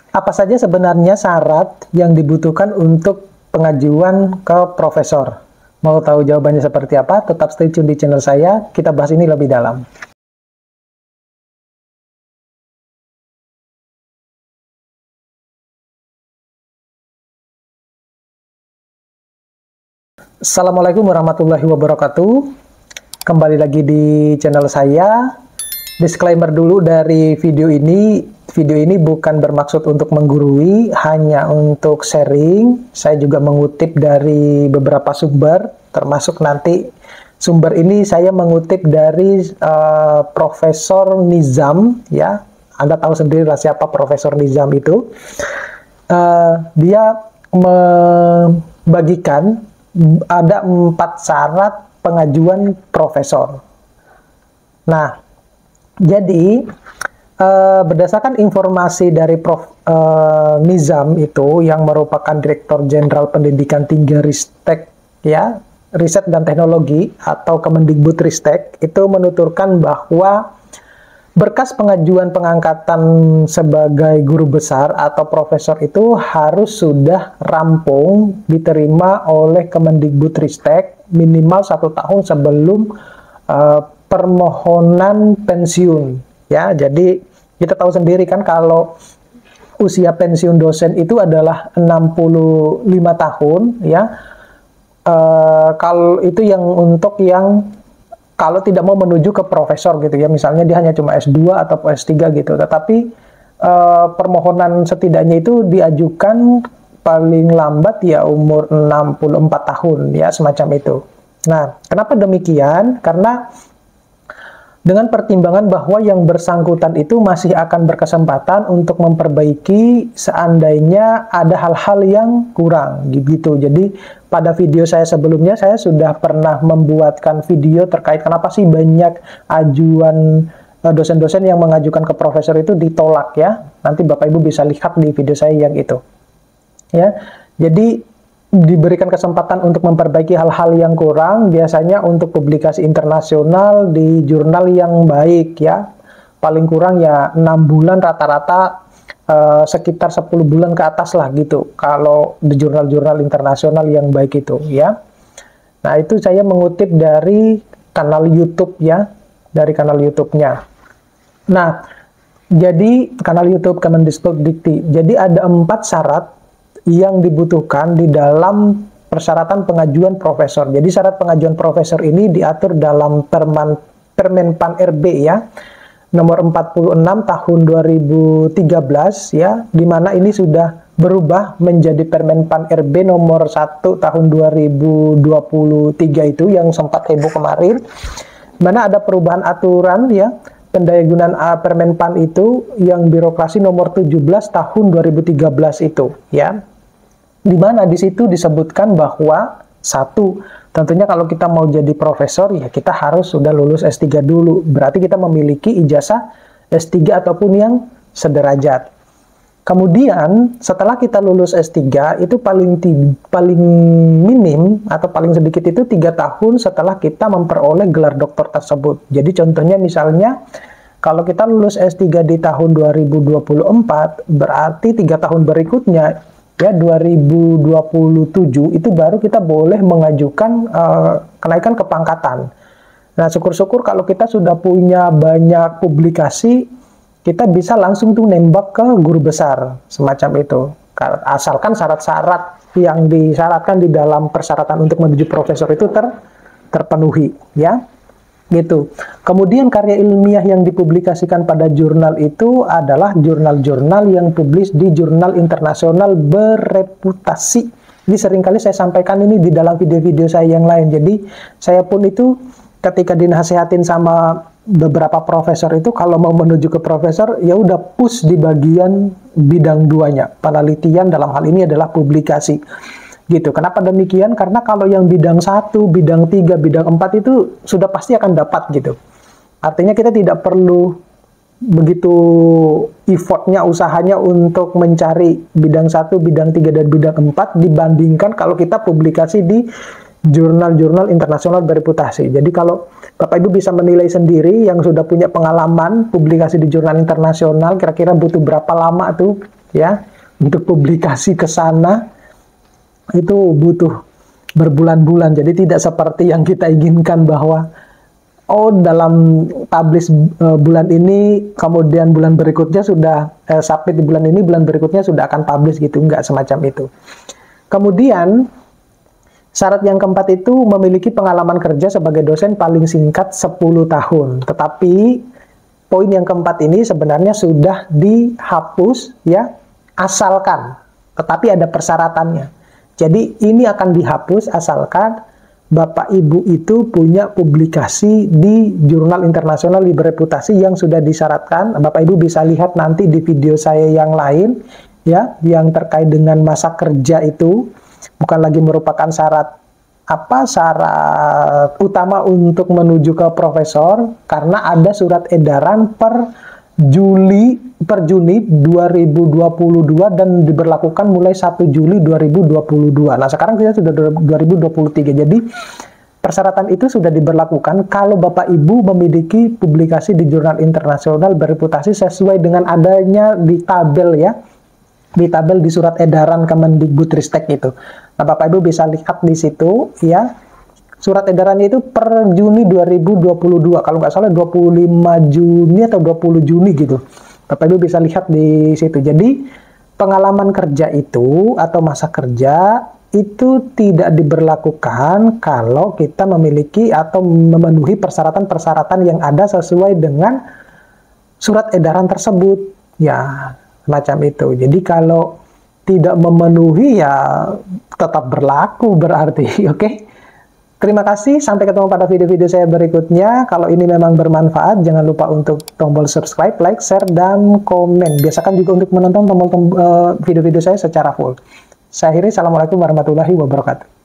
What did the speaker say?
Apa saja sebenarnya syarat yang dibutuhkan untuk pengajuan ke profesor? Mau tahu jawabannya seperti apa? Tetap stay tune di channel saya, kita bahas ini lebih dalam. Assalamualaikum warahmatullahi wabarakatuh. Kembali lagi di channel saya. Disclaimer dulu dari video ini. Video ini bukan bermaksud untuk menggurui, hanya untuk sharing. Saya juga mengutip dari beberapa sumber, termasuk nanti sumber ini saya mengutip dari Profesor Nizam, ya. Anda tahu sendiri lah siapa Profesor Nizam itu. Dia membagikan ada 4 syarat pengajuan profesor. Nah, jadi berdasarkan informasi dari Prof. Nizam itu, yang merupakan Direktur Jenderal Pendidikan Tinggi Ristek, ya, Riset dan Teknologi atau Kemendikbudristek, itu menuturkan bahwa berkas pengajuan pengangkatan sebagai guru besar atau profesor itu harus sudah rampung diterima oleh Kemendikbudristek minimal 1 tahun sebelum permohonan pensiun. Ya, jadi kita tahu sendiri kan kalau usia pensiun dosen itu adalah 65 tahun, ya. Kalau itu yang untuk yang kalau tidak mau menuju ke profesor gitu ya, misalnya dia hanya cuma S2 atau S3 gitu, tetapi permohonan setidaknya itu diajukan paling lambat ya umur 64 tahun ya, semacam itu. Nah, kenapa demikian? Karena dengan pertimbangan bahwa yang bersangkutan itu masih akan berkesempatan untuk memperbaiki seandainya ada hal-hal yang kurang gitu. Jadi pada video saya sebelumnya saya sudah pernah membuatkan video terkait kenapa sih banyak ajuan dosen-dosen yang mengajukan ke profesor itu ditolak ya. Nanti Bapak Ibu bisa lihat di video saya yang itu. Ya. Jadi diberikan kesempatan untuk memperbaiki hal-hal yang kurang, biasanya untuk publikasi internasional di jurnal yang baik ya, paling kurang ya 6 bulan rata-rata, sekitar 10 bulan ke atas lah gitu kalau di jurnal-jurnal internasional yang baik itu ya. Nah, itu saya mengutip dari kanal YouTube ya, dari kanal YouTube-nya. Nah, jadi kanal YouTube Kemendikbudristek. Jadi ada 4 syarat yang dibutuhkan di dalam persyaratan pengajuan profesor. Jadi syarat pengajuan profesor ini diatur dalam Permen-Pan RB ya, nomor 46 tahun 2013 ya, di mana ini sudah berubah menjadi Permen-Pan RB nomor 1 tahun 2023 itu yang sempat heboh kemarin, mana ada perubahan aturan ya, pendayagunaan Permen-Pan itu yang birokrasi nomor 17 tahun 2013 itu ya. Di mana di situ disebutkan bahwa satu, tentunya kalau kita mau jadi profesor ya kita harus sudah lulus S3 dulu. Berarti kita memiliki ijazah S3 ataupun yang sederajat. Kemudian setelah kita lulus S3 itu paling minim atau paling sedikit itu 3 tahun setelah kita memperoleh gelar doktor tersebut. Jadi contohnya misalnya kalau kita lulus S3 di tahun 2024, berarti 3 tahun berikutnya ya 2027 itu baru kita boleh mengajukan kenaikan kepangkatan. Nah, syukur-syukur kalau kita sudah punya banyak publikasi, kita bisa langsung tuh nembak ke guru besar semacam itu. Asalkan syarat-syarat yang disyaratkan di dalam persyaratan untuk menuju profesor itu terpenuhi ya. Gitu. Kemudian karya ilmiah yang dipublikasikan pada jurnal itu adalah jurnal-jurnal yang publis di jurnal internasional bereputasi. Ini seringkali saya sampaikan ini di dalam video-video saya yang lain. Jadi saya pun itu ketika dinasehatin sama beberapa profesor itu kalau mau menuju ke profesor ya udah push di bagian bidang 2-nya. Penelitian dalam hal ini adalah publikasi. Gitu. Kenapa demikian? Karena kalau yang bidang 1, bidang 3, bidang 4 itu sudah pasti akan dapat gitu. Artinya kita tidak perlu begitu effortnya, usahanya untuk mencari bidang 1, bidang 3, dan bidang 4 dibandingkan kalau kita publikasi di jurnal-jurnal internasional bereputasi. Jadi kalau Bapak Ibu bisa menilai sendiri yang sudah punya pengalaman publikasi di jurnal internasional, kira-kira butuh berapa lama tuh ya. Untuk publikasi ke sana itu butuh berbulan-bulan. Jadi tidak seperti yang kita inginkan bahwa oh dalam publish bulan ini, kemudian bulan berikutnya sudah submit di bulan ini, bulan berikutnya sudah akan publish gitu. Enggak semacam itu. Kemudian syarat yang keempat itu memiliki pengalaman kerja sebagai dosen paling singkat 10 tahun. Tetapi poin yang keempat ini sebenarnya sudah dihapus ya, asalkan, tetapi ada persyaratannya. Jadi ini akan dihapus asalkan Bapak Ibu itu punya publikasi di jurnal internasional berreputasi yang sudah disyaratkan. Bapak Ibu bisa lihat nanti di video saya yang lain ya, yang terkait dengan masa kerja itu bukan lagi merupakan syarat syarat utama untuk menuju ke profesor, karena ada surat edaran per Juni 2022 dan diberlakukan mulai 1 Juli 2022. Nah, sekarang kita sudah 2023. Jadi persyaratan itu sudah diberlakukan kalau Bapak Ibu memiliki publikasi di jurnal internasional berreputasi sesuai dengan adanya di tabel ya. Di tabel di surat edaran Kemendikbudristek itu. Nah, Bapak Ibu bisa lihat di situ ya. Surat edarannya itu per Juni 2022. Kalau nggak salah 25 Juni atau 20 Juni gitu. Bapak Ibu bisa lihat di situ. Jadi pengalaman kerja itu atau masa kerja itu tidak diberlakukan kalau kita memiliki atau memenuhi persyaratan-persyaratan yang ada sesuai dengan surat edaran tersebut. Ya, macam itu. Jadi kalau tidak memenuhi ya tetap berlaku berarti, oke? Terima kasih, sampai ketemu pada video-video saya berikutnya. Kalau ini memang bermanfaat, jangan lupa untuk tombol subscribe, like, share, dan komen. Biasakan juga untuk menonton video-video saya secara full. Saya akhiri, Assalamualaikum warahmatullahi wabarakatuh.